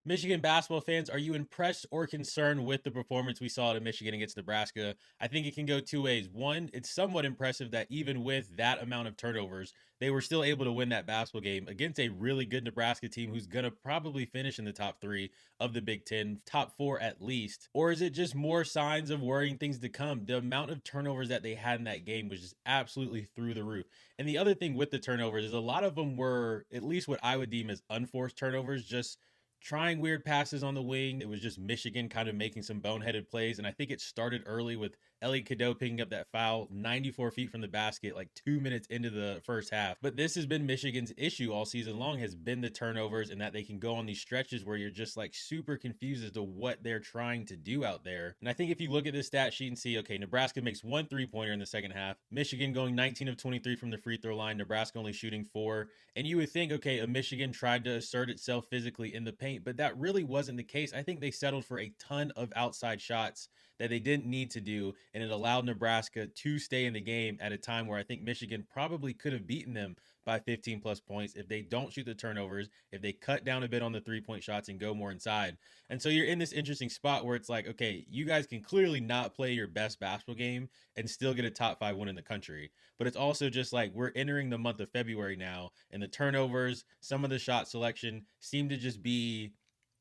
Michigan basketball fans, are you impressed or concerned with the performance we saw at Michigan against Nebraska? I think it can go two ways. One, it's somewhat impressive that even with that amount of turnovers, they were still able to win that basketball game against a really good Nebraska team who's going to probably finish in the top three of the Big Ten, top four at least. Or is it just more signs of worrying things to come? The amount of turnovers that they had in that game was just absolutely through the roof. And the other thing with the turnovers is a lot of them were at least what I would deem as unforced turnovers, just trying weird passes on the wing. It was just Michigan kind of making some boneheaded plays. And I think it started early with Ellie Cadeau picking up that foul 94 feet from the basket, like 2 minutes into the first half. But this has been Michigan's issue all season long, has been the turnovers, and that they can go on these stretches where you're just like super confused as to what they're trying to do out there. And I think if you look at this stat sheet and see, okay, Nebraska makes one 3-pointer in the second half, Michigan going 19 of 23 from the free throw line, Nebraska only shooting 4. And you would think, okay, a Michigan tried to assert itself physically in the paint, but that really wasn't the case. I think they settled for a ton of outside shots that they didn't need to do, and it allowed Nebraska to stay in the game at a time where I think Michigan probably could have beaten them by 15 plus points if they don't shoot the turnovers, if they cut down a bit on the 3-point shots and go more inside. And so you're in this interesting spot where it's like, okay, you guys can clearly not play your best basketball game and still get a top 5 win in the country. But it's also just like we're entering the month of February now, and the turnovers, some of the shot selection seem to just be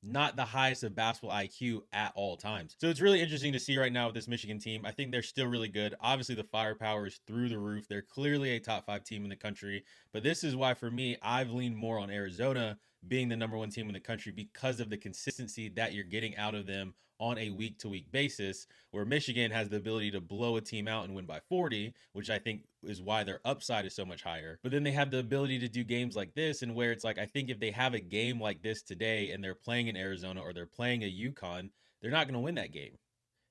not the highest of basketball IQ at all times. So it's really interesting to see right now with this Michigan team. I think they're still really good. Obviously, the firepower is through the roof. They're clearly a top 5 team in the country. But this is why, for me, I've leaned more on Arizona being the number 1 team in the country because of the consistency that you're getting out of them on a week to week basis, where Michigan has the ability to blow a team out and win by 40, which I think is why their upside is so much higher. But then they have the ability to do games like this, and where it's like, I think if they have a game like this today and they're playing in Arizona or they're playing a UConn, they're not going to win that game.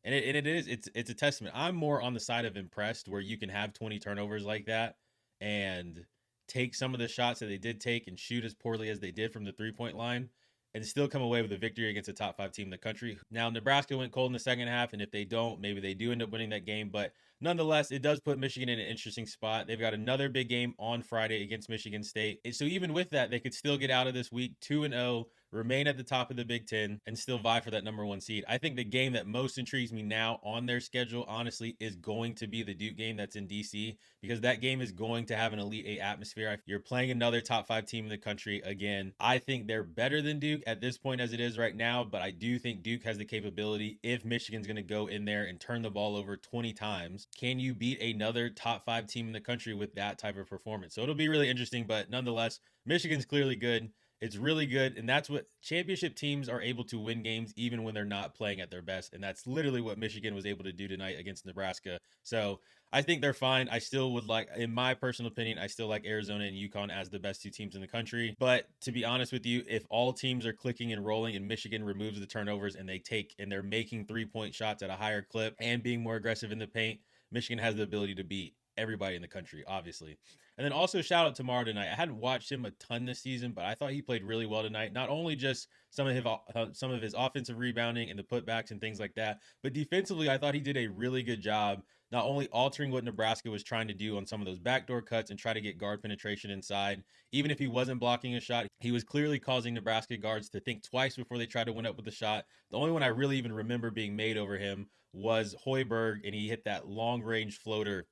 And it's a testament. I'm more on the side of impressed, where you can have 20 turnovers like that and take some of the shots that they did take and shoot as poorly as they did from the 3-point line and still come away with a victory against a top 5 team in the country. Now, Nebraska went cold in the second half, and if they don't, maybe they do end up winning that game. But nonetheless, it does put Michigan in an interesting spot. They've got another big game on Friday against Michigan State. So even with that, they could still get out of this week 2-0, remain at the top of the Big Ten, and still vie for that number 1 seed. I think the game that most intrigues me now on their schedule, honestly, is going to be the Duke game that's in DC, because that game is going to have an Elite 8 atmosphere. You're playing another top 5 team in the country again. I think they're better than Duke at this point as it is right now, but I do think Duke has the capability, if Michigan's going to go in there and turn the ball over 20 times, can you beat another top 5 team in the country with that type of performance? So it'll be really interesting, but nonetheless, Michigan's clearly good. It's really good, and that's what championship teams are able to win games even when they're not playing at their best, and that's literally what Michigan was able to do tonight against Nebraska. So I think they're fine. I still would like, in my personal opinion, I still like Arizona and UConn as the best 2 teams in the country. But to be honest with you, if all teams are clicking and rolling and Michigan removes the turnovers and they're making 3-point shots at a higher clip and being more aggressive in the paint, Michigan has the ability to beat everybody in the country, obviously. And then also shout out to Mara tonight. I hadn't watched him a ton this season, but I thought he played really well tonight. Not only just some of his offensive rebounding and the putbacks and things like that, but defensively, I thought he did a really good job, not only altering what Nebraska was trying to do on some of those backdoor cuts and try to get guard penetration inside. Even if he wasn't blocking a shot, he was clearly causing Nebraska guards to think twice before they tried to win up with the shot. The only one I really even remember being made over him was Hoiberg, and he hit that long range floater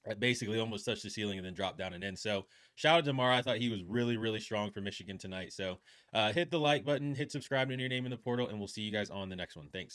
that basically almost touched the ceiling and then dropped down and in. So shout out to Mara. I thought he was really, really strong for Michigan tonight. So hit the like button, hit subscribe to your name in the portal, and we'll see you guys on the next one. Thanks.